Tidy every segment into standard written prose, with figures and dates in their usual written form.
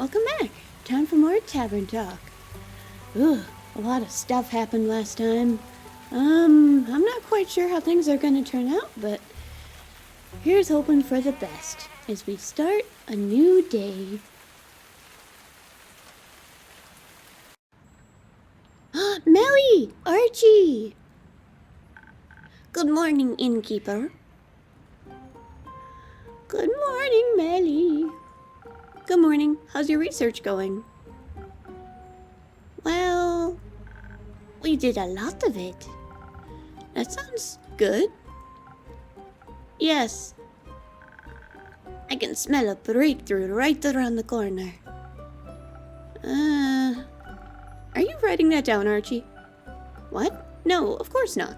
welcome back. Time for more Tavern Talk. Ugh, a lot of stuff happened last time. I'm not quite sure how things are gonna turn out, but here's hoping for the best as we start a new day. Melly! Archie! Good morning, innkeeper. Good morning, Melly. Good morning. How's your research going? Well, we did a lot of it. That sounds good. Yes. I can smell a breakthrough right around the corner. Are you writing that down, Archie? What? No, of course not.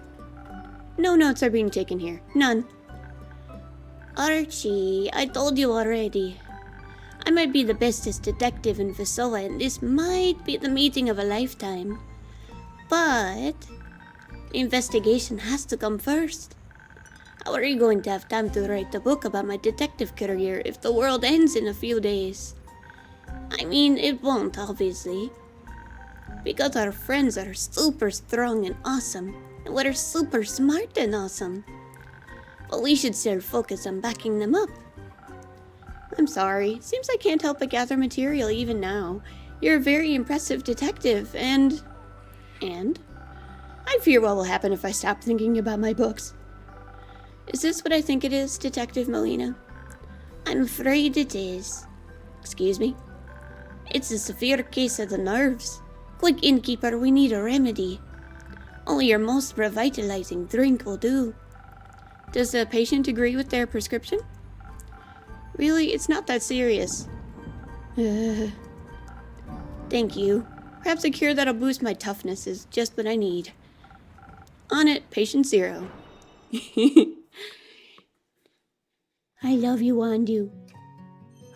No notes are being taken here. None. Archie, I told you already. I might be the bestest detective in Visoa, and this might be the meeting of a lifetime. But the investigation has to come first. How are you going to have time to write a book about my detective career if the world ends in a few days? I mean, it won't, obviously. Because our friends are super strong and awesome, and we're super smart and awesome. But we should still focus on backing them up. I'm sorry. Seems I can't help but gather material even now. You're a very impressive detective, and... I fear what will happen if I stop thinking about my books. Is this what I think it is, Detective Molina? I'm afraid it is. Excuse me? It's a severe case of the nerves. Quick, innkeeper, we need a remedy. Only your most revitalizing drink will do. Does the patient agree with their prescription? Really, it's not that serious. Thank you. Perhaps a cure that'll boost my toughness is just what I need. On it, patient 0. I love you, Wandu.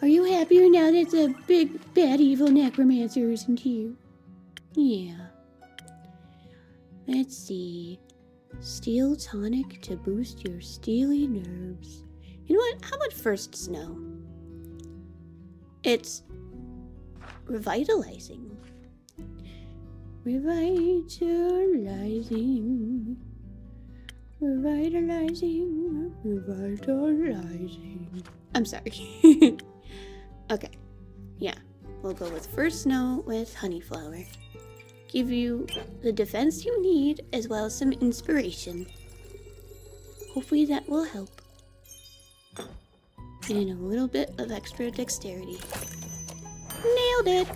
Are you happier now that the big, bad, evil necromancer isn't here? Yeah. Let's see. Steel tonic to boost your steely nerves. You know what? How about first snow? It's revitalizing. Revitalizing. Revitalizing. Revitalizing. I'm sorry. Okay. Yeah. We'll go with first snow with honeyflower. Give you the defense you need as well as some inspiration. Hopefully that will help. And a little bit of extra dexterity. Nailed it!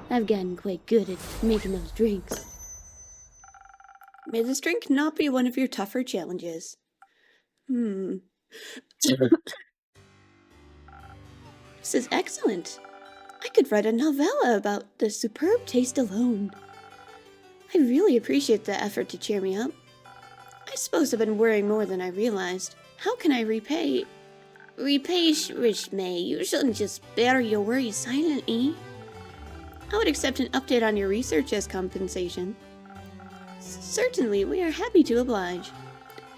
I've gotten quite good at making those drinks. May this drink not be one of your tougher challenges. This is excellent. I could write a novella about the superb taste alone. I really appreciate the effort to cheer me up. I suppose I've been worrying more than I realized. How can I repay? Repay Rishmay, you shouldn't just bear your worries silently. I would accept an update on your research as compensation. Certainly, we are happy to oblige.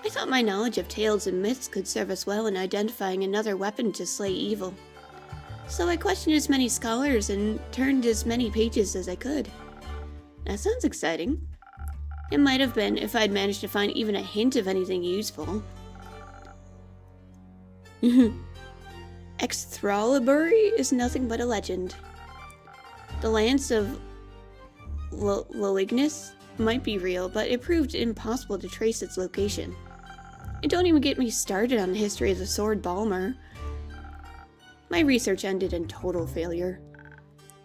I thought my knowledge of tales and myths could serve us well in identifying another weapon to slay evil. So I questioned as many scholars and turned as many pages as I could. That sounds exciting. It might have been if I'd managed to find even a hint of anything useful. Excalibur is nothing but a legend. The lance of Loignus might be real, but it proved impossible to trace its location. And don't even get me started on the history of the sword Balmer. My research ended in total failure.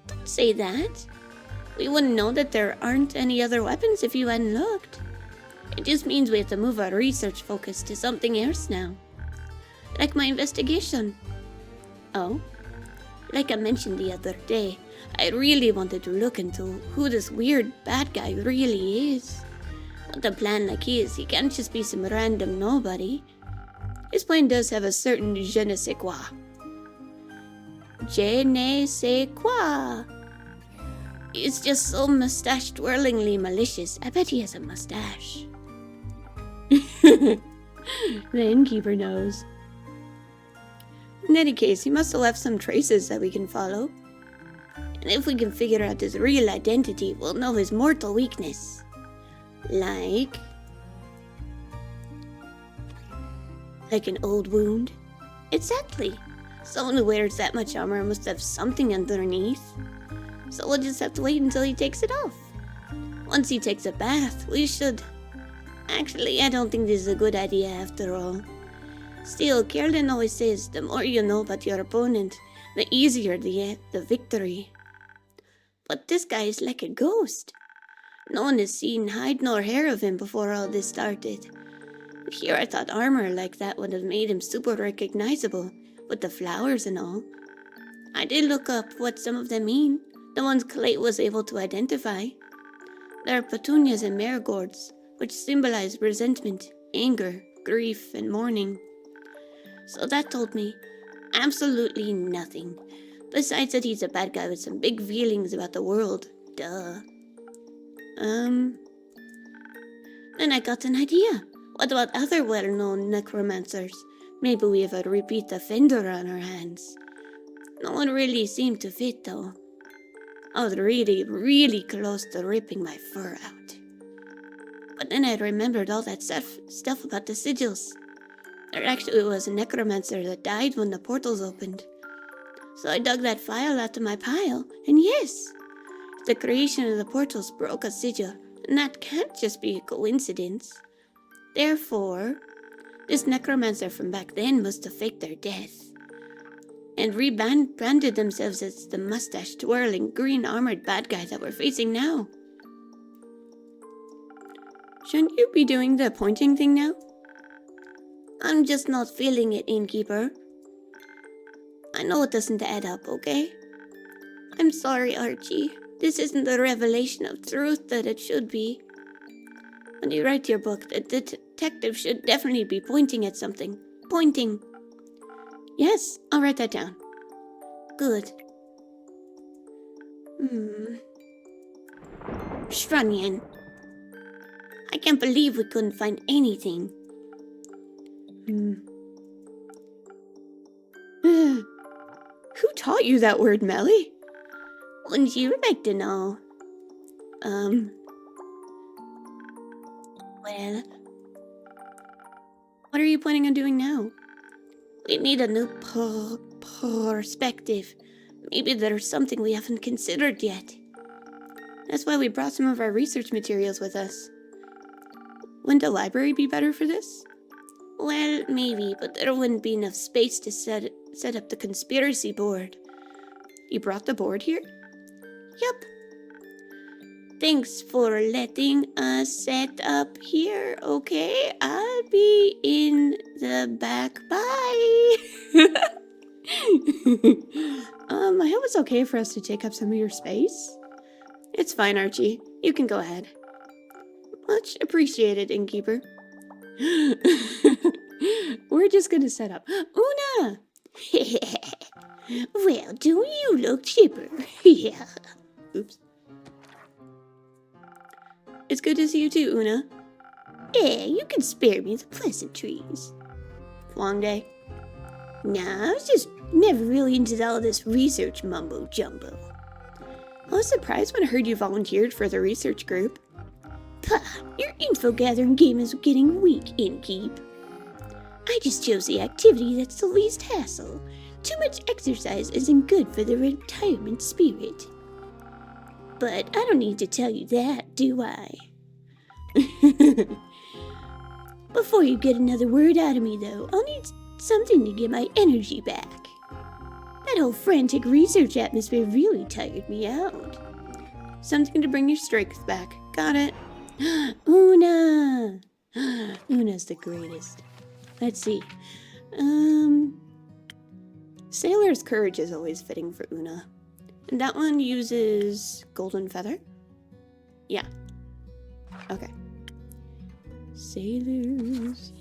Don't say that. We wouldn't know that there aren't any other weapons if you hadn't looked. It just means we have to move our research focus to something else now. Like my investigation. Oh? Like I mentioned the other day, I really wanted to look into who this weird bad guy really is. With a plan like his, he can't just be some random nobody. His plan does have a certain je ne sais quoi. Je ne sais quoi. It's just so mustache-twirlingly malicious. I bet he has a mustache. The innkeeper knows. In any case, he must have left some traces that we can follow. And if we can figure out his real identity, we'll know his mortal weakness. Like an old wound? Exactly. Someone who wears that much armor must have something underneath. So we'll just have to wait until he takes it off. Once he takes a bath, we should... Actually, I don't think this is a good idea after all. Still, Carolyn always says the more you know about your opponent, the easier the victory. But this guy is like a ghost. No one has seen hide nor hair of him before all this started. Here I thought armor like that would have made him super recognizable, with the flowers and all. I did look up what some of them mean, the ones Clay was able to identify. There are petunias and marigolds, which symbolize resentment, anger, grief, and mourning. So that told me absolutely nothing, besides that he's a bad guy with some big feelings about the world. Duh. Then I got an idea. What about other well-known necromancers? Maybe we have a repeat offender on our hands. No one really seemed to fit, though. I was really, really close to ripping my fur out. But then I remembered all that stuff about the sigils. There actually was a necromancer that died when the portals opened. So I dug that file out of my pile, and yes, the creation of the portals broke a sigil, and that can't just be a coincidence. Therefore, this necromancer from back then must have faked their death, and rebranded themselves as the mustache-twirling, green-armored bad guy that we're facing now. Shouldn't you be doing the pointing thing now? I'm just not feeling it, Innkeeper. I know it doesn't add up, okay? I'm sorry, Archie. This isn't the revelation of truth that it should be. When you write your book, the detective should definitely be pointing at something. Pointing. Yes, I'll write that down. Good. Shrunyan. I can't believe we couldn't find anything. Who taught you that word, Melly? Wouldn't you like to know? Well, what are you planning on doing now? We need a new perspective. Maybe there's something we haven't considered yet. That's why we brought some of our research materials with us. Wouldn't a library be better for this? Well, maybe, but there wouldn't be enough space to set up the conspiracy board. You brought the board here? Yup. Thanks for letting us set up here, okay? I'll be in the back. Bye! I hope it's okay for us to take up some of your space. It's fine, Archie. You can go ahead. Much appreciated, Innkeeper. We're just gonna set up. Una! Well, do you look chipper? Yeah. Oops. It's good to see you too, Una. You can spare me the pleasantries. Long day? Nah, I was just never really into all this research mumbo-jumbo. I was surprised when I heard you volunteered for the research group. Pah, your info-gathering game is getting weak, Innkeep. I just chose the activity that's the least hassle. Too much exercise isn't good for the retirement spirit. But I don't need to tell you that, do I? Before you get another word out of me, though, I'll need something to get my energy back. That whole frantic research atmosphere really tired me out. Something to bring your strength back. Got it. Una! Una's the greatest. Let's see. Sailor's Courage is always fitting for Una. And that one uses Golden Feather? Yeah. Okay. Sailor's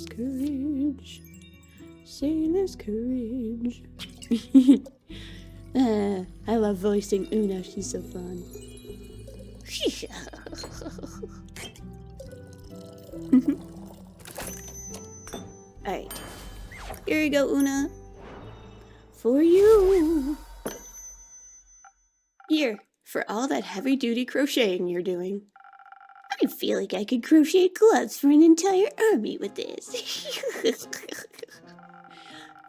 Courage. Sailor's Courage. I love voicing Una, she's so fun. Alright. Here you go, Una. For you. Here, for all that heavy-duty crocheting you're doing. I feel like I could crochet gloves for an entire army with this.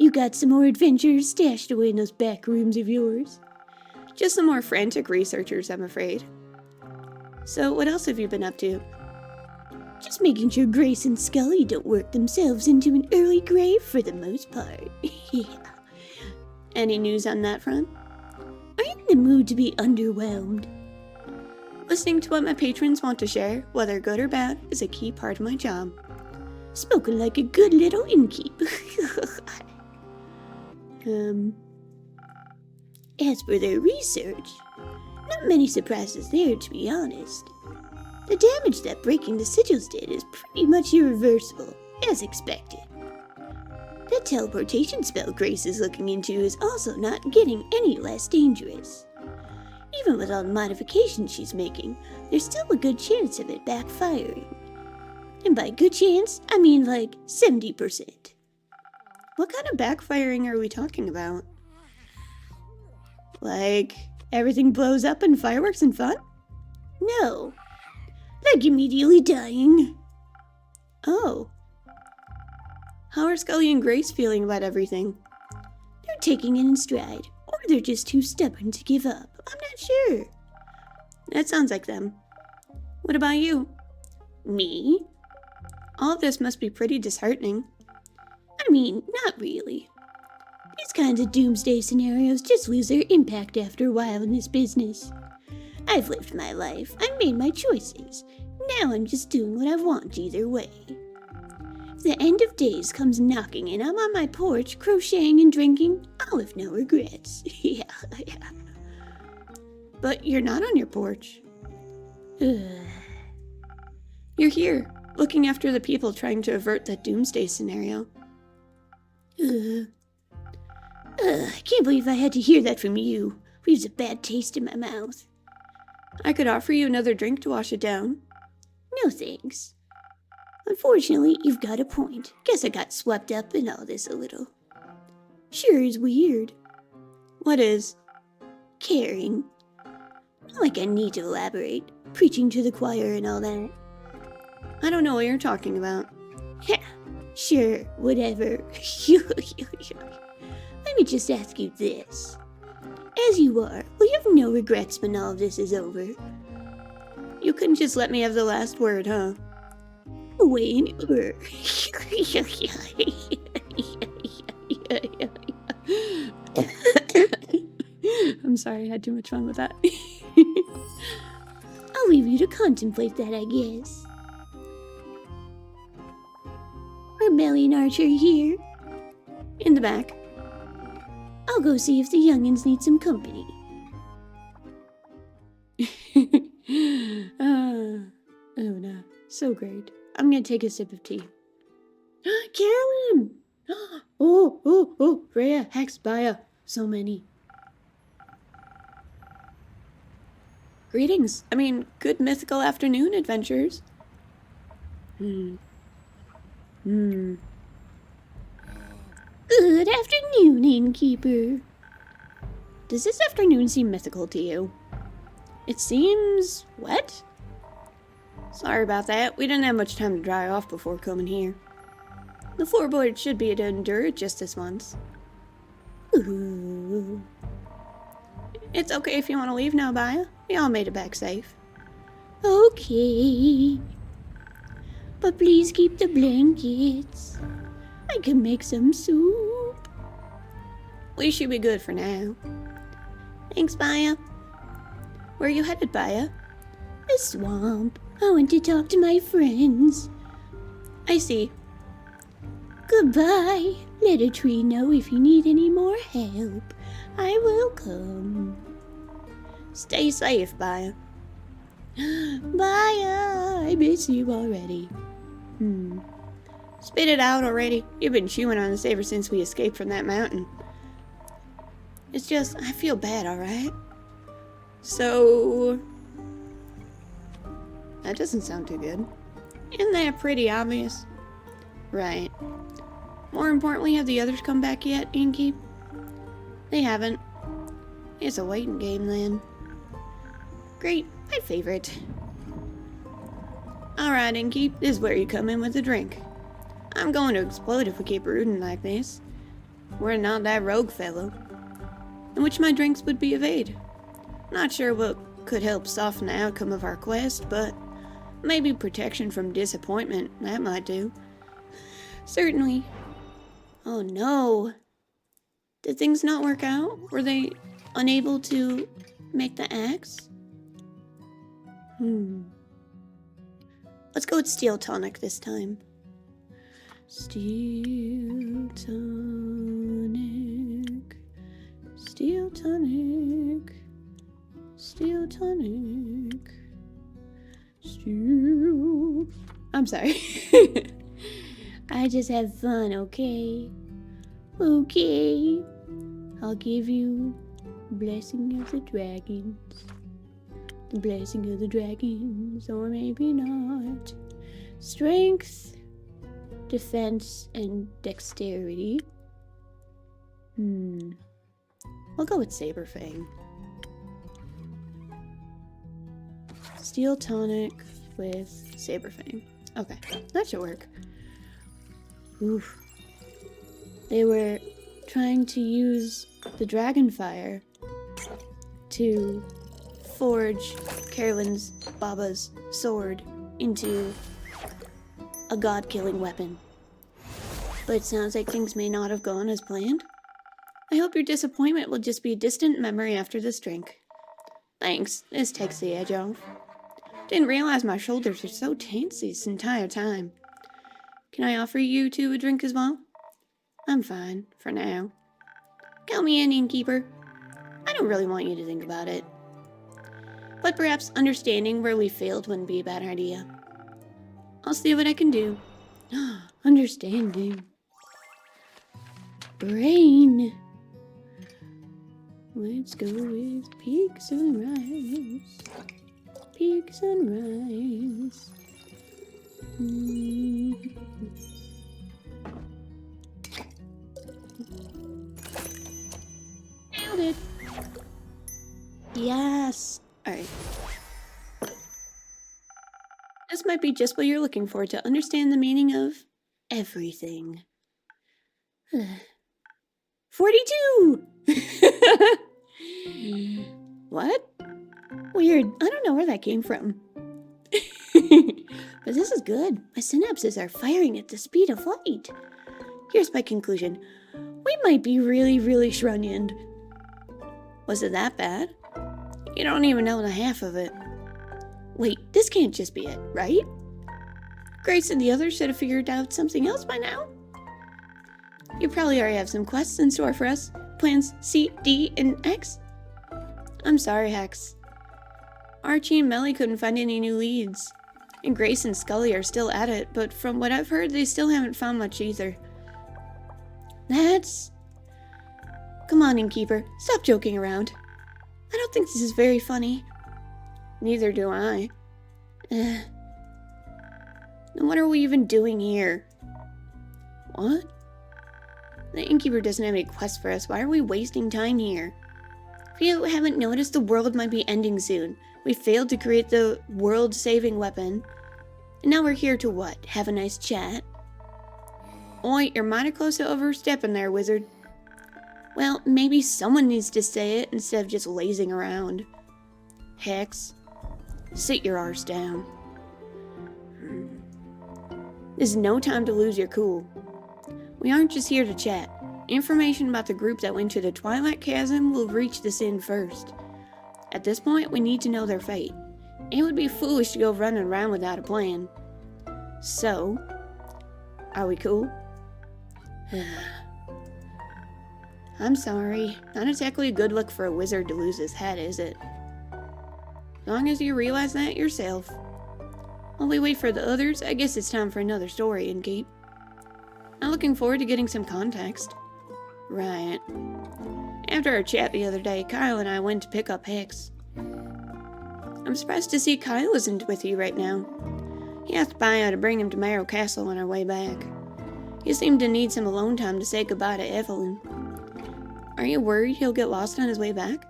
You got some more adventures stashed away in those back rooms of yours? Just some more frantic researchers, I'm afraid. So, what else have you been up to? Just making sure Grace and Scully don't work themselves into an early grave for the most part. Yeah. Any news on that front? Are you in the mood to be underwhelmed? Listening to what my patrons want to share, whether good or bad, is a key part of my job. Spoken like a good little innkeep. As for their research, not many surprises there, to be honest. The damage that breaking the sigils did is pretty much irreversible, as expected. That teleportation spell Grace is looking into is also not getting any less dangerous. Even with all the modifications she's making, there's still a good chance of it backfiring. And by good chance, I mean like 70%. What kind of backfiring are we talking about? Like, everything blows up in fireworks and fun? No. Like immediately dying. Oh. How are Scully and Grace feeling about everything? They're taking it in stride, or they're just too stubborn to give up. I'm not sure. That sounds like them. What about you? Me? All of this must be pretty disheartening. I mean, not really. These kinds of doomsday scenarios just lose their impact after a while in this business. I've lived my life. I've made my choices. Now I'm just doing what I want either way. If the end of days comes knocking and I'm on my porch crocheting and drinking, I'll have no regrets. Yeah. But you're not on your porch. You're here, looking after the people trying to avert that doomsday scenario. I can't believe I had to hear that from you. Leaves a bad taste in my mouth. I could offer you another drink to wash it down. No thanks. Unfortunately, you've got a point. Guess I got swept up in all this a little. Sure is weird. What is? Caring. Not like I need to elaborate. Preaching to the choir and all that. I don't know what you're talking about. Yeah, sure, whatever. Let me just ask you this. As you are, will you have no regrets when all of this is over? You couldn't just let me have the last word, huh? Away in your... I'm sorry, I had too much fun with that. I'll leave you to contemplate that, I guess. Rebellion Archer here. In the back. I'll go see if the youngins need some company. Oh no, so great. I'm gonna take a sip of tea. Carolyn! Oh, Rhea, Hex, Baya, so many. Greetings. I mean, good mythical afternoon adventures. Good afternoon, innkeeper. Does this afternoon seem mythical to you? It seems... what? Sorry about that. We didn't have much time to dry off before coming here. The floorboards should be able to endure it just this once. Ooh. It's okay if you want to leave now, Baya. We all made it back safe. Okay. But please keep the blankets. I can make some soup. We should be good for now. Thanks, Baya. Where are you headed, Baya? The swamp. I went to talk to my friends. I see. Goodbye. Let a tree know if you need any more help. I will come. Stay safe, Baya. Baya, I miss you already. Spit it out already. You've been chewing on this ever since we escaped from that mountain. It's just, I feel bad, alright? So... that doesn't sound too good. Isn't that pretty obvious? Right. More importantly, have the others come back yet, Inky? They haven't. It's a waiting game then. Great, my favorite. Alright, Inky, this is where you come in with a drink. I'm going to explode if we keep rooting like this. We're not that rogue fellow. In which my drinks would be of aid. Not sure what could help soften the outcome of our quest, but maybe protection from disappointment, that might do. Certainly. Oh no. Did things not work out? Were they unable to make the axe? Let's go with Steel Tonic this time. Steel Tonic. Steel Tonic. Steel Tonic. Steel. I'm sorry. I just have fun, okay? Okay. I'll give you Blessing of the Dragons. The Blessing of the Dragons, or maybe not. Strength, defense, and dexterity. We'll go with Saberfang. Steel Tonic with Saberfang. Okay, that should work. Oof. They were trying to use the Dragonfire to forge Carolyn's Baba's sword into a god-killing weapon. But it sounds like things may not have gone as planned. I hope your disappointment will just be a distant memory after this drink. Thanks, this takes the edge off. Didn't realize my shoulders were so tense this entire time. Can I offer you two a drink as well? I'm fine, for now. Count me in, innkeeper. I don't really want you to think about it. But perhaps understanding where we failed wouldn't be a bad idea. I'll see what I can do. Understanding. Brain. Let's go with Peak Sunrise. Peak Sunrise. Nailed it. Yes. Alright. This might be just what you're looking for to understand the meaning of everything. 42! What? Weird. I don't know where that came from. But this is good. My synapses are firing at the speed of light. Here's my conclusion. We might be really, really shrunioned. Was it that bad? You don't even know the half of it. Wait, this can't just be it, right? Grace and the others should have figured out something else by now. You probably already have some quests in store for us. Plans C, D, and X? I'm sorry, Hex. Archie and Melly couldn't find any new leads. And Grace and Scully are still at it, but from what I've heard, they still haven't found much either. That's... Come on, Innkeeper. Stop joking around. I don't think this is very funny. Neither do I. Then what are we even doing here? What? The Innkeeper doesn't have any quests for us. Why are we wasting time here? If you haven't noticed, the world might be ending soon. We failed to create the world-saving weapon. And now we're here to what? Have a nice chat? Oi, you're mighty close to overstepping there, wizard. Well, maybe someone needs to say it instead of just lazing around. Hex, sit your arse down. This is no time to lose your cool. We aren't just here to chat. Information about the group that went to the Twilight Chasm will reach this inn first. At this point, we need to know their fate. It would be foolish to go running around without a plan. So, are we cool? I'm sorry. Not exactly a good look for a wizard to lose his head, is it? As long as you realize that yourself. While we wait for the others, I guess it's time for another story, Innkeep. I'm looking forward to getting some context. Right. After our chat the other day, Kyle and I went to pick up Hex. I'm surprised to see Kyle isn't with you right now. He asked Baya to bring him to Marrow Castle on our way back. He seemed to need some alone time to say goodbye to Evelyn. Are you worried he'll get lost on his way back?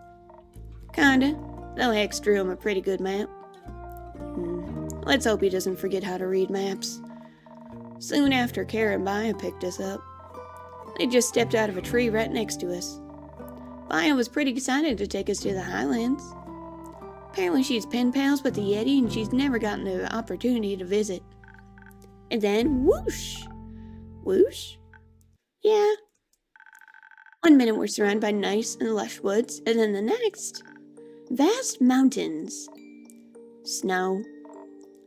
Kinda, though Hex drew him a pretty good map. Let's hope he doesn't forget how to read maps. Soon after, Kara and Baya picked us up. They just stepped out of a tree right next to us. Baya was pretty excited to take us to the Highlands. Apparently she's pen pals with the Yeti and she's never gotten the opportunity to visit. And then, whoosh! Whoosh? Yeah. One minute we're surrounded by nice and lush woods, and then the next, vast mountains. Snow.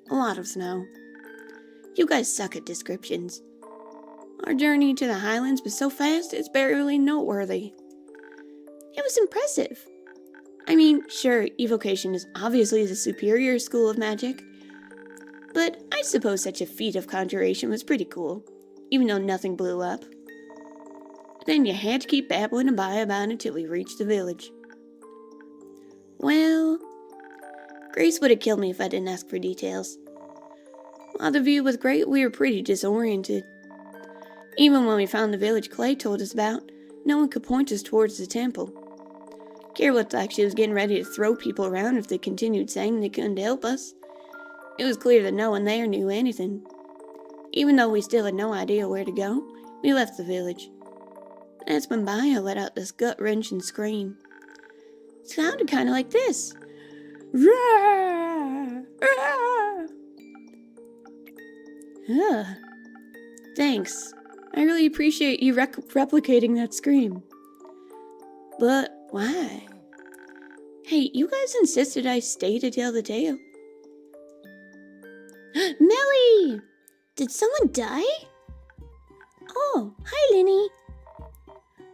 A lot of snow. You guys suck at descriptions. Our journey to the Highlands was so fast, it's barely noteworthy. It was impressive. I mean, sure, evocation is obviously the superior school of magic, but I suppose such a feat of conjuration was pretty cool, even though nothing blew up. Then you had to keep babbling and by about it until we reached the village. Well, Grace would have killed me if I didn't ask for details. While the view was great, we were pretty disoriented. Even when we found the village Clay told us about, no one could point us towards the temple. Kara looked like she was getting ready to throw people around if they continued saying they couldn't help us. It was clear that no one there knew anything. Even though we still had no idea where to go, we left the village. That's when Baya let out this gut-wrenching scream. It sounded kind of like this. Rawr! Rawr! Ugh. Thanks. I really appreciate you replicating that scream. But why? Hey, you guys insisted I stay to tell the tale. Melly! Did someone die? Oh, hi, Lenny.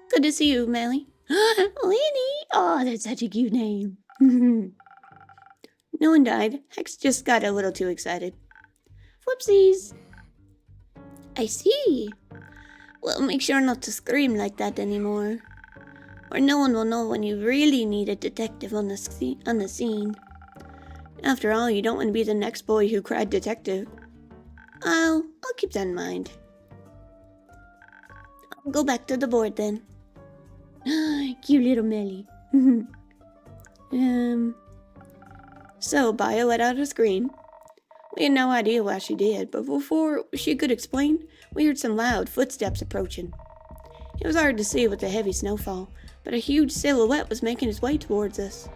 Good to see you, Melly. Lenny! Oh, that's such a cute name. No one died. Hex just got a little too excited. Whoopsies. I see. Well, make sure not to scream like that anymore, or no one will know when you really need a detective on the scene. After all, you don't want to be the next boy who cried detective. I'll keep that in mind. I'll go back to the board then. Cute little Melly. So Baya let out a scream. We had no idea why she did, but before she could explain, we heard some loud footsteps approaching. It was hard to see with the heavy snowfall, but a huge silhouette was making its way towards us.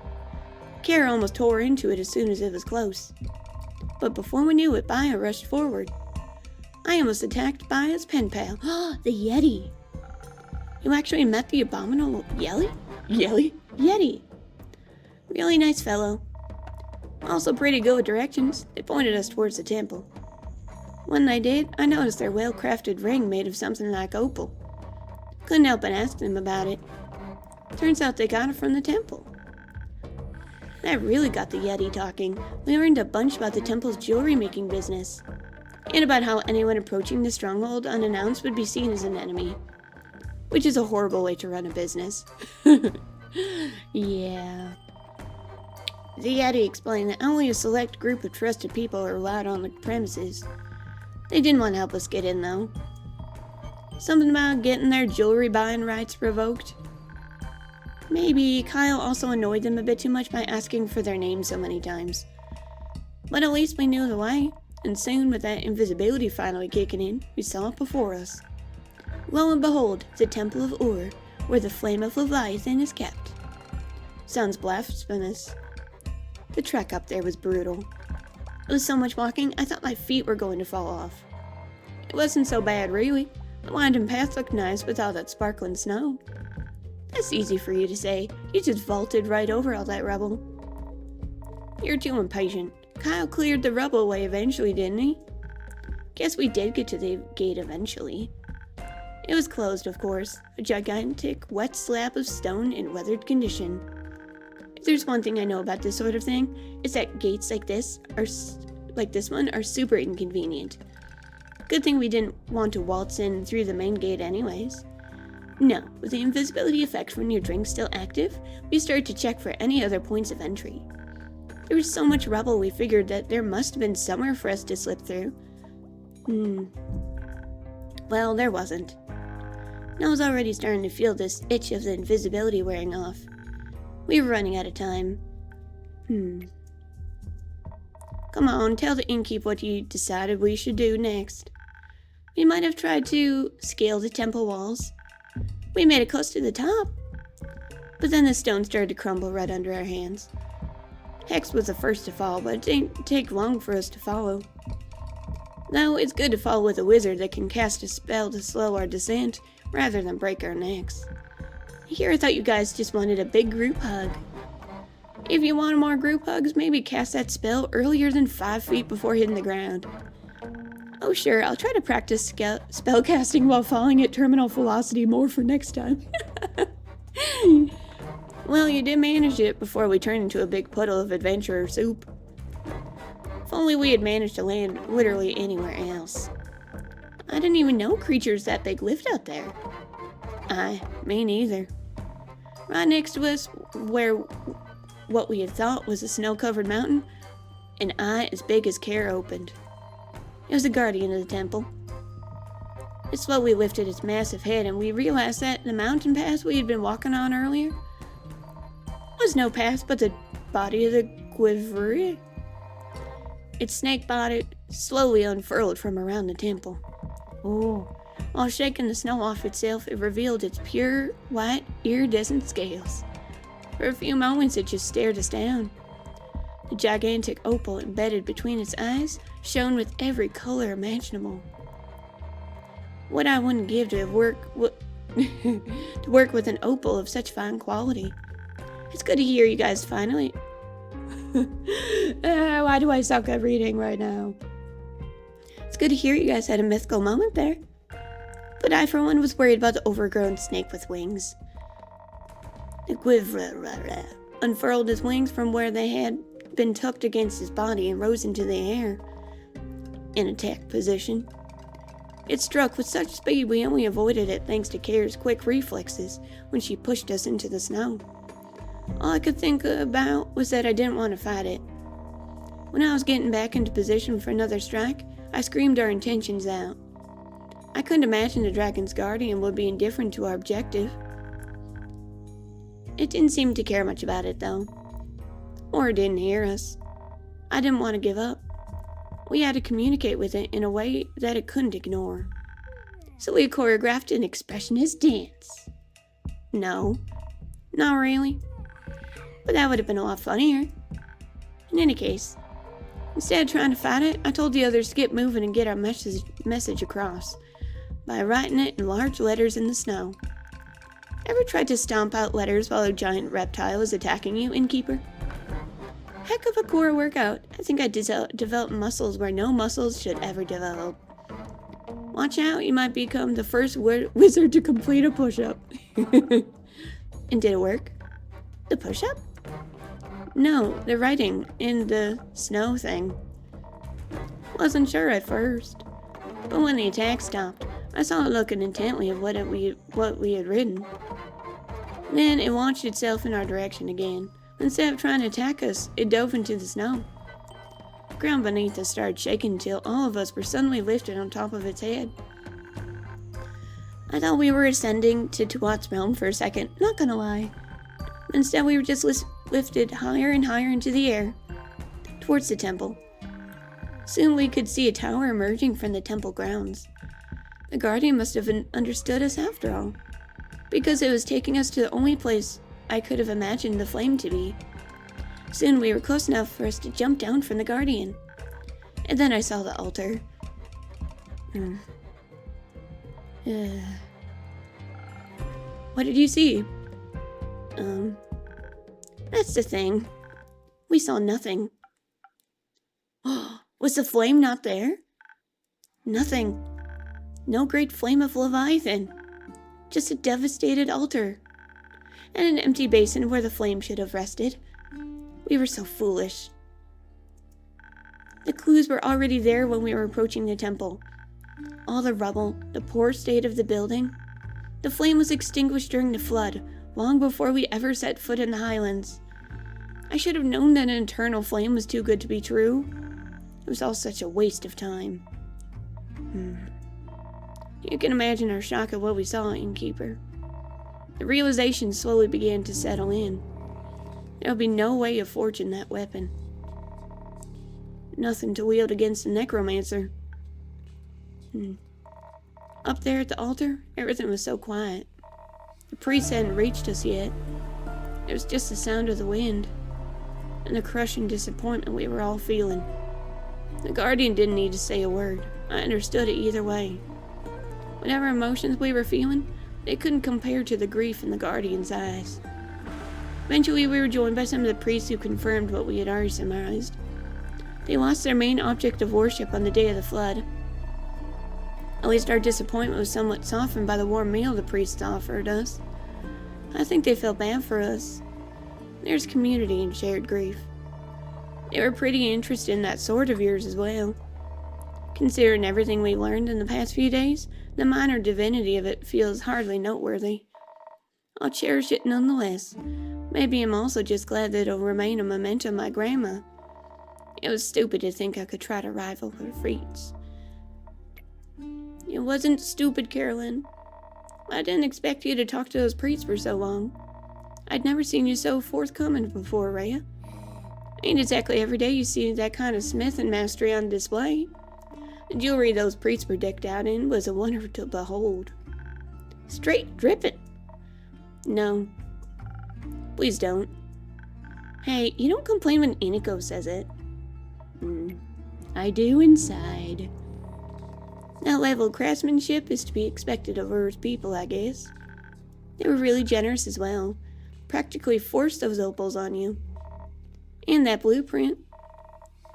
Kara almost tore into it as soon as it was close. But before we knew it, Baya rushed forward. I almost attacked Baya's pen pal. The Yeti! You actually met the abominable Yeti? Really nice fellow. Also pretty good with directions. They pointed us towards the temple. When they did, I noticed their well-crafted ring made of something like opal. Couldn't help but ask them about it. Turns out they got it from the temple. That really got the Yeti talking. We learned a bunch about the temple's jewelry-making business, and about how anyone approaching the stronghold unannounced would be seen as an enemy. Which is a horrible way to run a business. Yeah. The Yeti explained that only a select group of trusted people are allowed on the premises. They didn't want to help us get in, though. Something about getting their jewelry buying rights revoked. Maybe Kyle also annoyed them a bit too much by asking for their names so many times. But at least we knew the way, and soon with that invisibility finally kicking in, we saw it before us. Lo and behold, the Temple of Ur, where the flame of Leviathan is kept. Sounds blasphemous. The trek up there was brutal. It was so much walking, I thought my feet were going to fall off. It wasn't so bad, really. The winding path looked nice with all that sparkling snow. That's easy for you to say. You just vaulted right over all that rubble. You're too impatient. Kyle cleared the rubble away eventually, didn't he? Guess we did get to the gate eventually. It was closed, of course, a gigantic, wet slab of stone in weathered condition. If there's one thing I know about this sort of thing, it's that gates like this one are super inconvenient. Good thing we didn't want to waltz in through the main gate anyways. No, with the invisibility effect when your drink's still active, we started to check for any other points of entry. There was so much rubble we figured that there must have been somewhere for us to slip through. Well, Well, there wasn't. I was already starting to feel this itch of the invisibility wearing off. We were running out of time. Come on, tell the innkeep what you decided we should do next. We might have tried to scale the temple walls. We made it close to the top. But then the stone started to crumble right under our hands. Hex was the first to fall, but it didn't take long for us to follow. Though it's good to fall with a wizard that can cast a spell to slow our descent, rather than break our necks. Here I thought you guys just wanted a big group hug. If you want more group hugs, maybe cast that spell earlier than 5 feet before hitting the ground. Oh sure, I'll try to practice spell casting while falling at terminal velocity more for next time. Well, you did manage it before we turned into a big puddle of adventurer soup. If only we had managed to land literally anywhere else. I didn't even know creatures that big lived out there. Me neither. Right next to us, where what we had thought was a snow-covered mountain, an eye as big as Care opened. It was the guardian of the temple. It slowly lifted its massive head, and we realized that the mountain path we had been walking on earlier was no path but the body of the Quivery. Its snake body slowly unfurled from around the temple. While shaking the snow off itself, it revealed its pure, white, iridescent scales. For a few moments it just stared us down. The gigantic opal embedded between its eyes shone with every color imaginable. What I wouldn't give to work with an opal of such fine quality. It's good to hear you guys finally... Why do I suck at reading right now? It's good to hear you guys had a mythical moment there. But I, for one, was worried about the overgrown snake with wings. The Quivery unfurled his wings from where they had been tucked against his body and rose into the air in attack position. It struck with such speed we only avoided it thanks to Care's quick reflexes when she pushed us into the snow. All I could think about was that I didn't want to fight it. When I was getting back into position for another strike, I screamed our intentions out. I couldn't imagine the dragon's guardian would be indifferent to our objective. It didn't seem to care much about it, though. Or it didn't hear us. I didn't want to give up. We had to communicate with it in a way that it couldn't ignore. So we choreographed an expressionist dance. No, not really. But that would have been a lot funnier. In any case, instead of trying to fight it, I told the others to get moving and get our message across by writing it in large letters in the snow. Ever tried to stomp out letters while a giant reptile is attacking you, innkeeper? Heck of a core workout. I think I developed muscles where no muscles should ever develop. Watch out, you might become the first wizard to complete a push-up. And did it work? The push-up? No, the writing in the snow thing. Wasn't sure at first, but when the attack stopped, I saw it looking intently at what we had written. Then it launched itself in our direction again. Instead of trying to attack us, it dove into the snow. The ground beneath us started shaking until all of us were suddenly lifted on top of its head. I thought we were ascending to Tuat's realm for a second, not gonna lie. Instead, we were just lifted higher and higher into the air, towards the temple. Soon we could see a tower emerging from the temple grounds. The guardian must have understood us after all, because it was taking us to the only place I could have imagined the flame to be. Soon we were close enough for us to jump down from the guardian. And then I saw the altar. What did you see? That's the thing. We saw nothing. Was the flame not there? Nothing. No great flame of Leviathan. Just a devastated altar. And an empty basin where the flame should have rested. We were so foolish. The clues were already there when we were approaching the temple. All the rubble, the poor state of the building. The flame was extinguished during the flood, long before we ever set foot in the highlands. I should have known that an eternal flame was too good to be true. It was all such a waste of time. You can imagine our shock at what we saw, innkeeper. The realization slowly began to settle in. There would be no way of forging that weapon. Nothing to wield against a necromancer. Up there at the altar, everything was so quiet. The priest hadn't reached us yet. It was just the sound of the wind and the crushing disappointment we were all feeling. The guardian didn't need to say a word. I understood it either way. Whatever emotions we were feeling, they couldn't compare to the grief in the guardian's eyes. Eventually, we were joined by some of the priests who confirmed what we had already surmised. They lost their main object of worship on the day of the flood. At least our disappointment was somewhat softened by the warm meal the priests offered us. I think they felt bad for us. There's community in shared grief. They were pretty interested in that sword of yours as well. Considering everything we learned in the past few days, the minor divinity of it feels hardly noteworthy. I'll cherish it nonetheless. Maybe I'm also just glad that it'll remain a memento of my grandma. It was stupid to think I could try to rival her feats. It wasn't stupid, Carolyn. I didn't expect you to talk to those priests for so long. I'd never seen you so forthcoming before, Rhea. Ain't exactly every day you see that kind of smithing mastery on display. The jewelry those priests were decked out in was a wonder to behold. Straight dripping. No. Please don't. Hey, you don't complain when Iniko says it. I do inside. That level of craftsmanship is to be expected of Earth's people, I guess. They were really generous as well. Practically forced those opals on you. And that blueprint.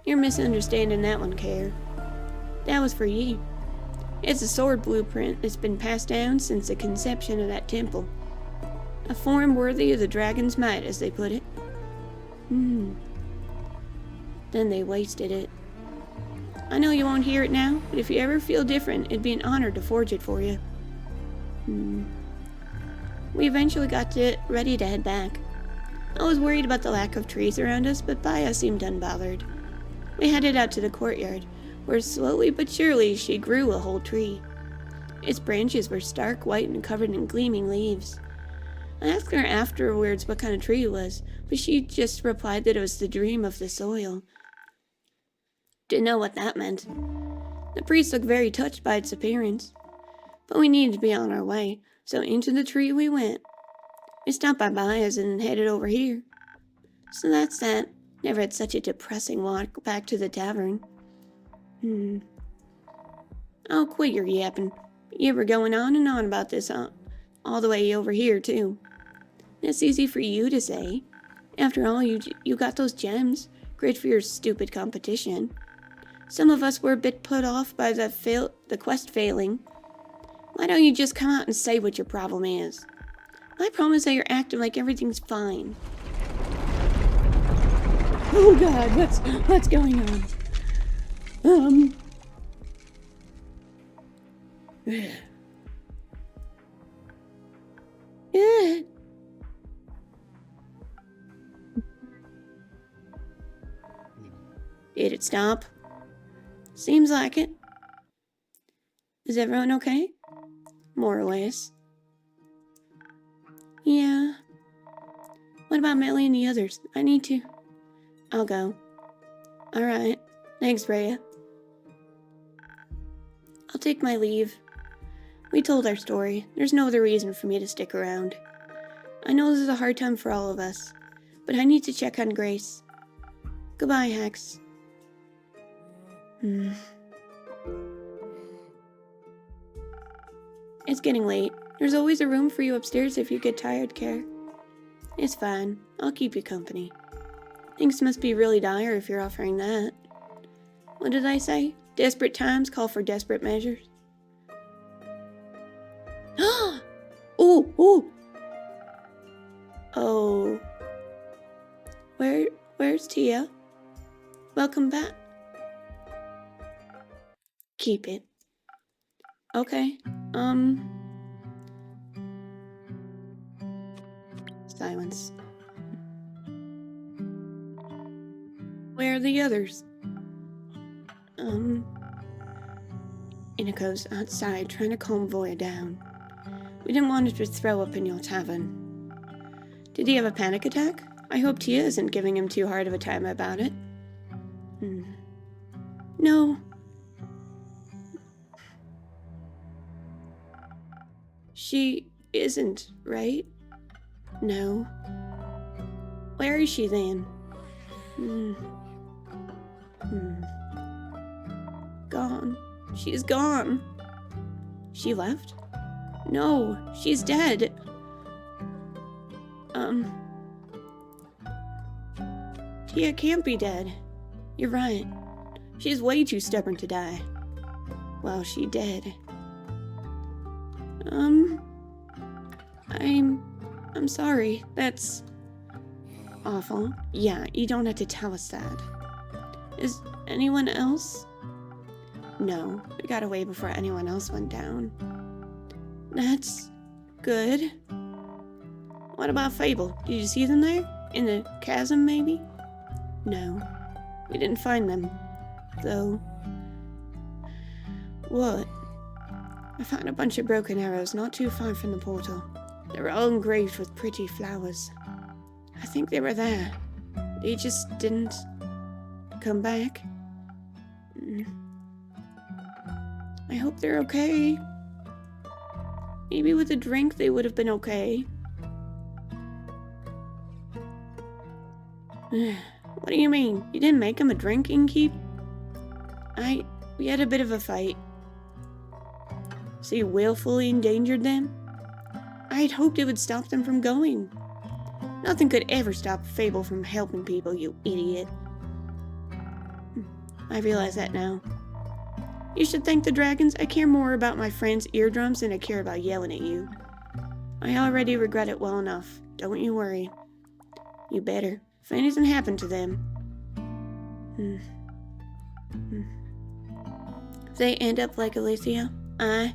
You're misunderstanding that one, Care. That was for you. It's a sword blueprint that's been passed down since the conception of that temple. A form worthy of the dragon's might, as they put it. Then they wasted it. I know you won't hear it now, but if you ever feel different, it'd be an honor to forge it for you. We eventually got ready to head back. I was worried about the lack of trees around us, but Baya seemed unbothered. We headed out to the courtyard, where slowly but surely she grew a whole tree. Its branches were stark white and covered in gleaming leaves. I asked her afterwards what kind of tree it was, but she just replied that it was the dream of the soil. Didn't know what that meant. The priest looked very touched by its appearance. But we needed to be on our way, so into the tree we went. We stopped by Baya's and headed over here. So that's that. Never had such a depressing walk back to the tavern. Oh, quit your yapping. You were going on and on about this all the way over here, too. It's easy for you to say. After all, you got those gems. Great for your stupid competition. Some of us were a bit put off by the quest failing. Why don't you just come out and say what your problem is? I promise that you're acting like everything's fine. Oh God, what's going on? Did it stop? Seems like it. Is everyone okay? More or less. Yeah. What about Melly and the others? I need to. I'll go. Alright. Thanks, Rhea. I'll take my leave. We told our story. There's no other reason for me to stick around. I know this is a hard time for all of us, but I need to check on Grace. Goodbye, Hex. It's getting late. There's always a room for you upstairs if you get tired, Care. It's fine. I'll keep you company. Things must be really dire if you're offering that. What did I say? Desperate times call for desperate measures. Oh. Where's Tia? Welcome back. Keep it. Okay. Silence. Where are the others? Inako's outside trying to calm Voya down. We didn't want her to throw up in your tavern. Did he have a panic attack? I hope Tia isn't giving him too hard of a time about it. No. She isn't, right? No. Where is she then? Gone. She's gone. She left? No, she's dead. Tia can't be dead. You're right. She's way too stubborn to die. Well, she did. I'm sorry. That's awful. Yeah, you don't have to tell us that. Is anyone else? No, we got away before anyone else went down. That's good. What about Fable? Did you see them there? In the chasm, maybe? No, we didn't find them. Though. What? I found a bunch of broken arrows not too far from the portal. They were all engraved with pretty flowers. I think they were there. They just didn't come back. I hope they're okay. Maybe with a drink they would have been okay. What do you mean? You didn't make him a drinking keep? We had a bit of a fight. So you willfully endangered them? I had hoped it would stop them from going. Nothing could ever stop Fable from helping people, you idiot. I realize that now. You should thank the dragons. I care more about my friends' eardrums than I care about yelling at you. I already regret it well enough. Don't you worry. You better. If anything happened to them. If they end up like Alicia, I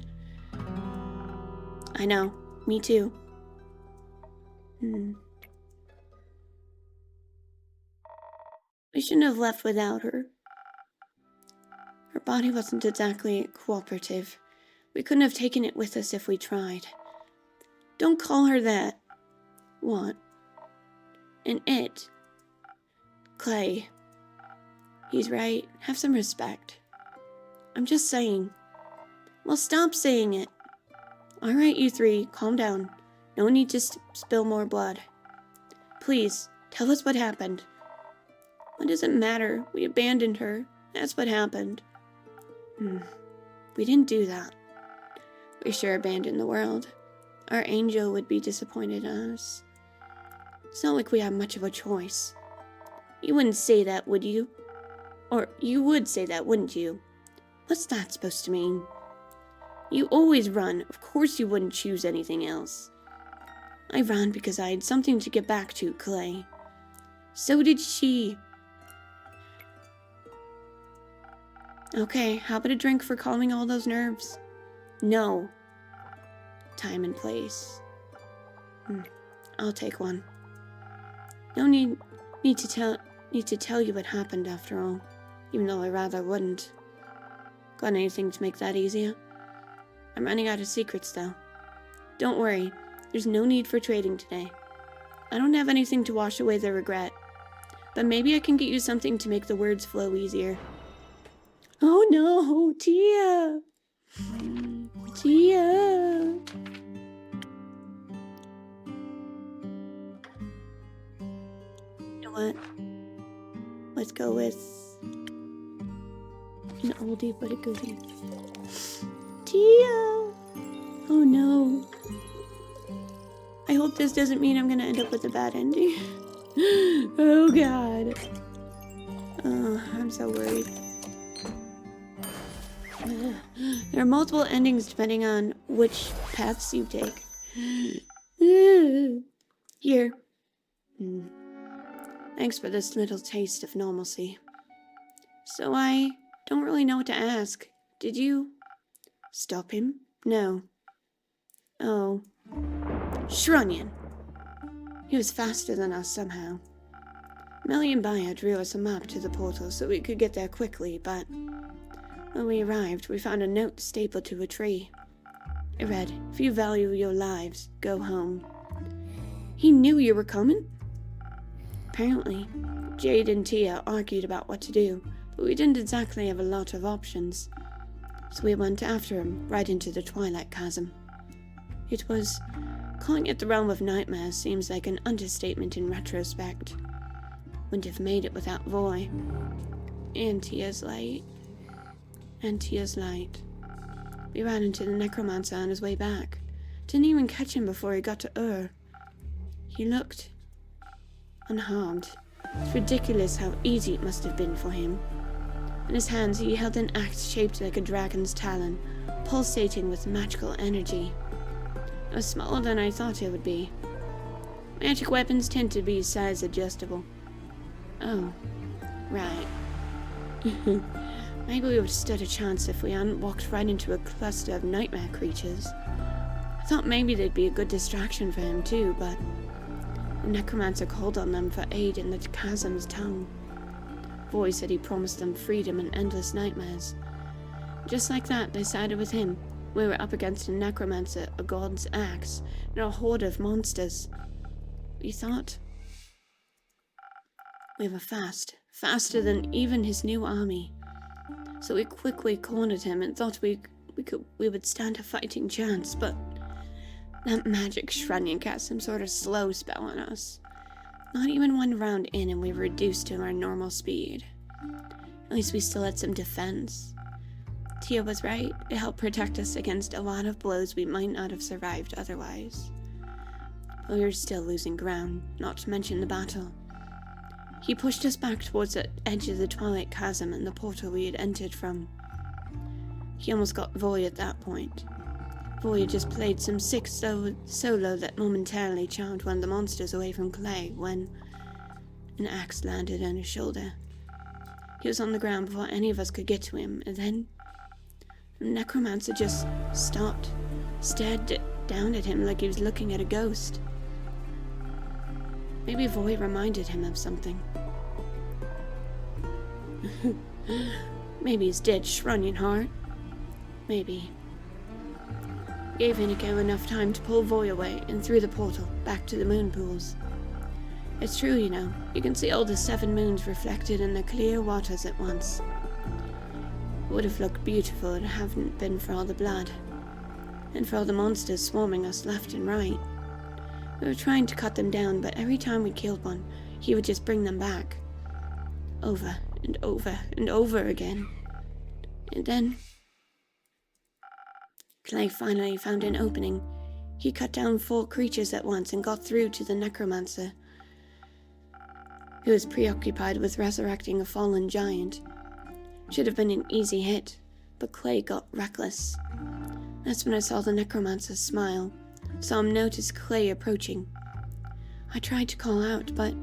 know. Me too. We shouldn't have left without her. Her body wasn't exactly cooperative. We couldn't have taken it with us if we tried. Don't call her that. What? An it. Clay. He's right. Have some respect. I'm just saying. Well, stop saying it. Alright, you three, calm down. No need to spill more blood. Please, tell us what happened. What does it matter? We abandoned her. That's what happened. We didn't do that. We sure abandoned the world. Our angel would be disappointed in us. It's not like we have much of a choice. You wouldn't say that, would you? Or you would say that, wouldn't you? What's that supposed to mean? You always run. Of course you wouldn't choose anything else. I ran because I had something to get back to, Clay. So did she. Okay, how about a drink for calming all those nerves? No. Time and place. I'll take one. No need to tell you what happened after all, even though I rather wouldn't. Got anything to make that easier? I'm running out of secrets, though. Don't worry, there's no need for trading today. I don't have anything to wash away the regret, but maybe I can get you something to make the words flow easier. Oh no, Tia! Tia! You know what? Let's go with an oldie but a goodie. Tia! Oh no. I hope this doesn't mean I'm gonna end up with a bad ending. Oh god. Oh, I'm so worried. There are multiple endings depending on which paths you take. Here. Thanks for this little taste of normalcy. So I don't really know what to ask. Did you stop him? No. Oh. Shrunyan. He was faster than us somehow. Melly and Baya drew us a map to the portal so we could get there quickly, but When we arrived, we found a note stapled to a tree. It read, "If you value your lives, go home." He knew you were coming? Apparently. Jade and Tia argued about what to do, but we didn't exactly have a lot of options. So we went after him, right into the Twilight Chasm. Calling it the realm of nightmares seems like an understatement in retrospect. Wouldn't have made it without Voy. And Tia's light. We ran into the necromancer on his way back. Didn't even catch him before he got to Ur. He looked unharmed. It's ridiculous how easy it must have been for him. In his hands he held an axe shaped like a dragon's talon, pulsating with magical energy. It was smaller than I thought it would be. Magic weapons tend to be size adjustable. Oh, right. Maybe we would have stood a chance if we hadn't walked right into a cluster of nightmare creatures. I thought maybe they'd be a good distraction for him too, but the necromancer called on them for aid in the chasm's tongue. Voy said he promised them freedom and endless nightmares. Just like that, they sided with him. We were up against a necromancer, a god's axe, and a horde of monsters. We thought we were faster than even his new army. So we quickly cornered him and thought we would stand a fighting chance, but that magic Shrunyan cast some sort of slow spell on us. Not even one round in and we were reduced to our normal speed. At least we still had some defense. Tia was right, it helped protect us against a lot of blows we might not have survived otherwise. But we were still losing ground, not to mention the battle. He pushed us back towards the edge of the Twilight Chasm and the portal we had entered from. He almost got Voy at that point. Voy had just played some sick solo that momentarily charmed one of the monsters away from Clay when an axe landed on his shoulder. He was on the ground before any of us could get to him, and then the necromancer just stopped, stared down at him like he was looking at a ghost. Maybe Voy reminded him of something. Maybe his dead Shrunyan heart. Maybe. Gave Inigo enough time to pull Voy away and through the portal back to the moon pools. It's true, you know. You can see all the 7 moons reflected in the clear waters at once. It would have looked beautiful if it hadn't been for all the blood. And for all the monsters swarming us left and right. We were trying to cut them down, but every time we killed one, he would just bring them back. Over and over and over again. And then Clay finally found an opening. He cut down 4 creatures at once and got through to the necromancer, who was preoccupied with resurrecting a fallen giant. Should have been an easy hit, but Clay got reckless. That's when I saw the necromancer smile, saw him notice Clay approaching. I tried to call out, but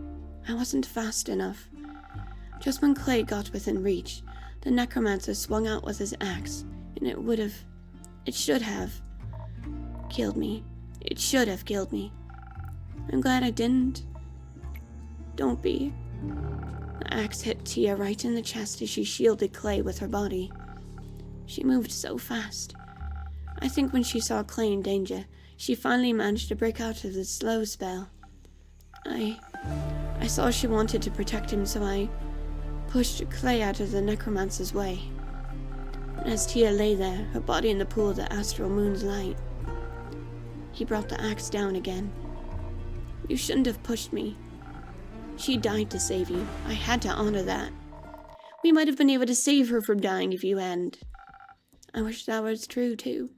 I wasn't fast enough. Just when Clay got within reach, the necromancer swung out with his axe, and it should have killed me. It should have killed me. I'm glad I didn't. Don't be. The axe hit Tia right in the chest as she shielded Clay with her body. She moved so fast. I think when she saw Clay in danger, she finally managed to break out of the slow spell. I saw she wanted to protect him, so I pushed Clay out of the necromancer's way. And as Tia lay there, her body in the pool of the astral moon's light, he brought the axe down again. You shouldn't have pushed me. She died to save you. I had to honor that. We might have been able to save her from dying if you hadn't. I wish that was true, too.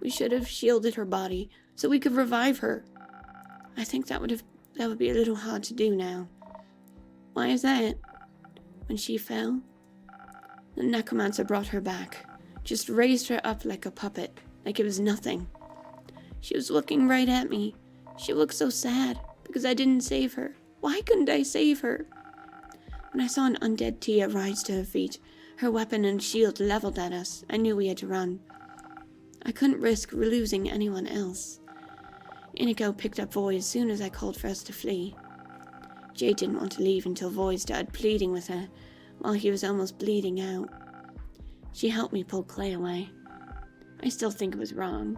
We should have shielded her body so we could revive her. I think that would be a little hard to do now. Why is that? When she fell, the necromancer brought her back, just raised her up like a puppet, like it was nothing. She was looking right at me. She looked so sad because I didn't save her. Why couldn't I save her? When I saw an undead Tia rise to her feet, her weapon and shield leveled at us, I knew we had to run. I couldn't risk losing anyone else. Inigo picked up Voy as soon as I called for us to flee. Jade didn't want to leave until Voy started pleading with her, while he was almost bleeding out. She helped me pull Clay away. I still think it was wrong.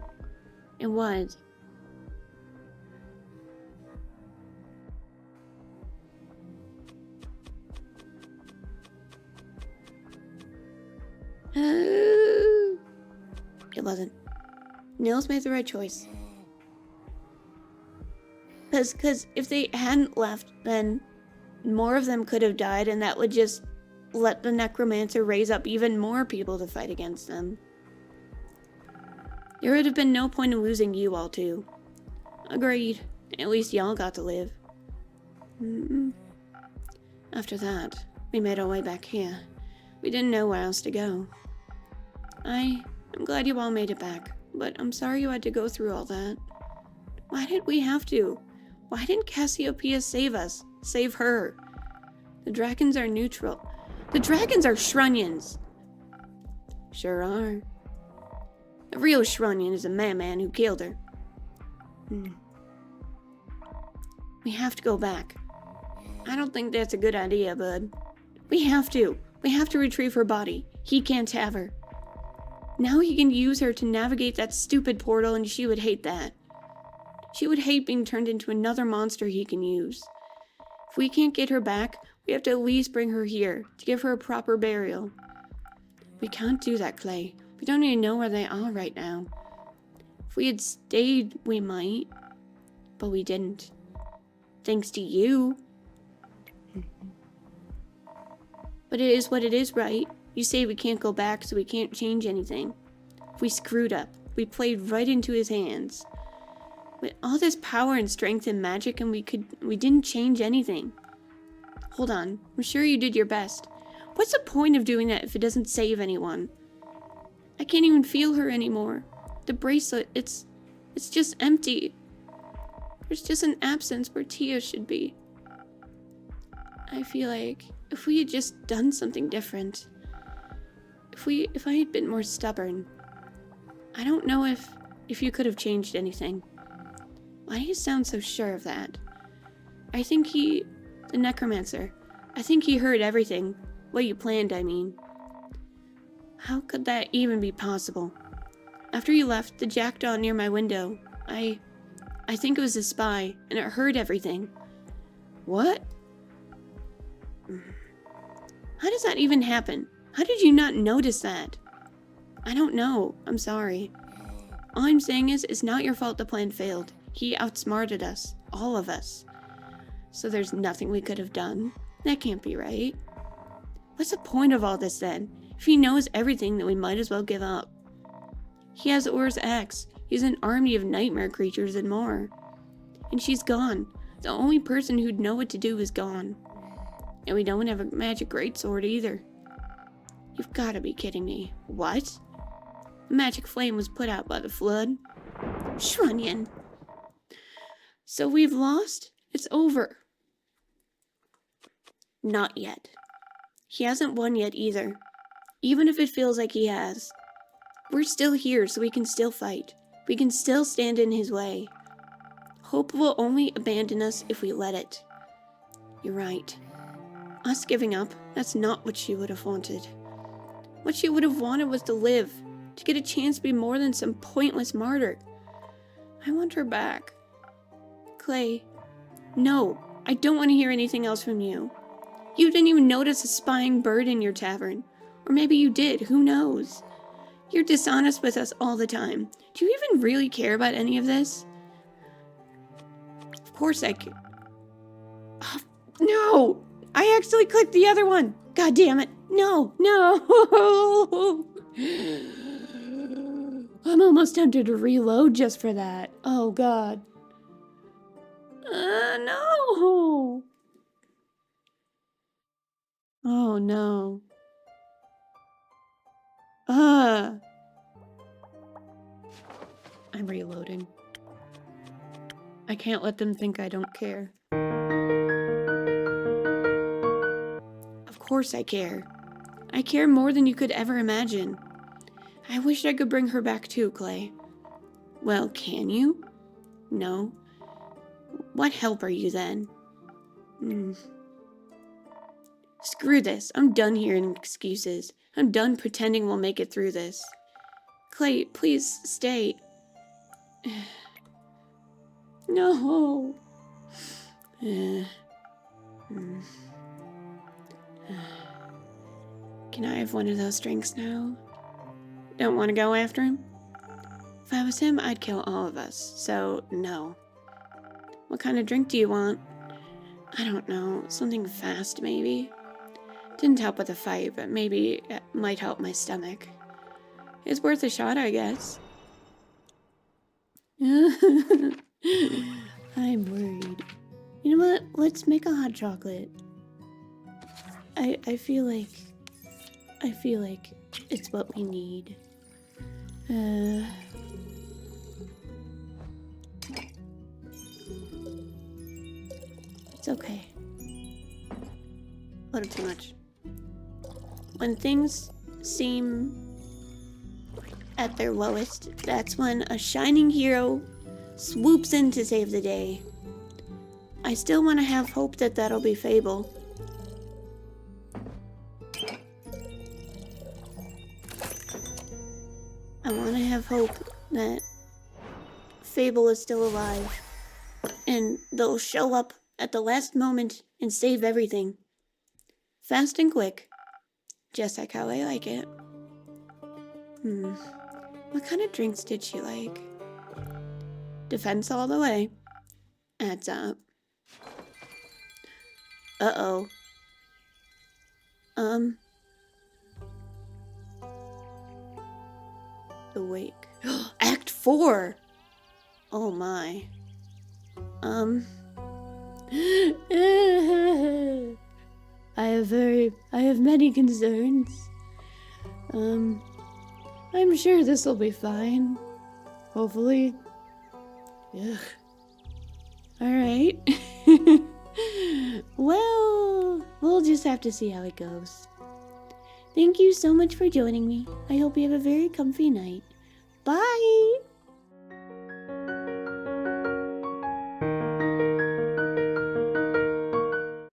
It was. It wasn't. Nils made the right choice. Because if they hadn't left, then more of them could have died, and that would just let the necromancer raise up even more people to fight against them. There would have been no point in losing you all too. Agreed. At least y'all got to live. After that, we made our way back here. We didn't know where else to go. I'm glad you all made it back, but I'm sorry you had to go through all that. Why did we have to? Why didn't Cassiopeia save us? Save her? The dragons are neutral. The dragons are Shrunions. Sure are. The real Shrunion is a man who killed her. We have to go back. I don't think that's a good idea, bud. We have to. We have to retrieve her body. He can't have her. Now he can use her to navigate that stupid portal, and she would hate that. She would hate being turned into another monster he can use. If we can't get her back, we have to at least bring her here to give her a proper burial. We can't do that, Clay. We don't even know where they are right now. If we had stayed, we might. But we didn't. Thanks to you. But it is what it is, right? You say we can't go back, so we can't change anything. If we screwed up, we played right into his hands. With all this power and strength and magic, and we didn't change anything. Hold on, I'm sure you did your best. What's the point of doing that if it doesn't save anyone? I can't even feel her anymore. The bracelet, it's just empty. There's just an absence where Tia should be. I feel like if we had just done something different, if I had been more stubborn, I don't know if you could have changed anything. Why do you sound so sure of that? I think the necromancer, I think he heard everything. What you planned, I mean. How could that even be possible? After you left, the jackdaw near my window, I think it was a spy, and it heard everything. What? How does that even happen? How did you not notice that? I don't know. I'm sorry. All I'm saying is, it's not your fault the plan failed. He outsmarted us. All of us. So there's nothing we could have done? That can't be right. What's the point of all this then? If he knows everything, then we might as well give up. He has Or's axe. He's an army of nightmare creatures and more. And she's gone. The only person who'd know what to do is gone. And we don't have a magic greatsword either. You've got to be kidding me. What? The magic flame was put out by the flood. Shrunion. So we've lost? It's over. Not yet. He hasn't won yet either. Even if it feels like he has. We're still here, so we can still fight. We can still stand in his way. Hope will only abandon us if we let it. You're right. Us giving up, that's not what she would have wanted. What she would have wanted was to live, to get a chance to be more than some pointless martyr. I want her back. Clay, no, I don't want to hear anything else from you. You didn't even notice a spying bird in your tavern. Or maybe you did, who knows? You're dishonest with us all the time. Do you even really care about any of this? Of course I can. Oh, no! I actually clicked the other one! God damn it! No! No! I'm almost tempted to reload just for that. Oh god. No! Oh no. I'm reloading. I can't let them think I don't care. Of course I care. I care more than you could ever imagine. I wish I could bring her back too, Clay. Well, can you? No. What help are you then? Screw this. I'm done hearing excuses. I'm done pretending we'll make it through this. Clay, please stay. No. Can I have one of those drinks now? Don't want to go after him? If I was him, I'd kill all of us, so no. What kind of drink do you want? I don't know, something fast maybe? Didn't help with the fight, but maybe it might help my stomach. It's worth a shot, I guess. I'm worried. You know what? Let's make a hot chocolate. I feel like it's what we need. It's okay. A little too much. When things seem at their lowest, that's when a shining hero swoops in to save the day. I still want to have hope that that'll be Fable. I want to have hope that Fable is still alive and they'll show up at the last moment and save everything. Fast and quick. Just like how I like it. What kind of drinks did she like? Defense all the way. Adds up. Uh-oh. Awake. Act 4! Oh my. I have many concerns. I'm sure this'll be fine. Hopefully. Ugh. Alright. Well, we'll just have to see how it goes. Thank you so much for joining me. I hope you have a very comfy night. Bye!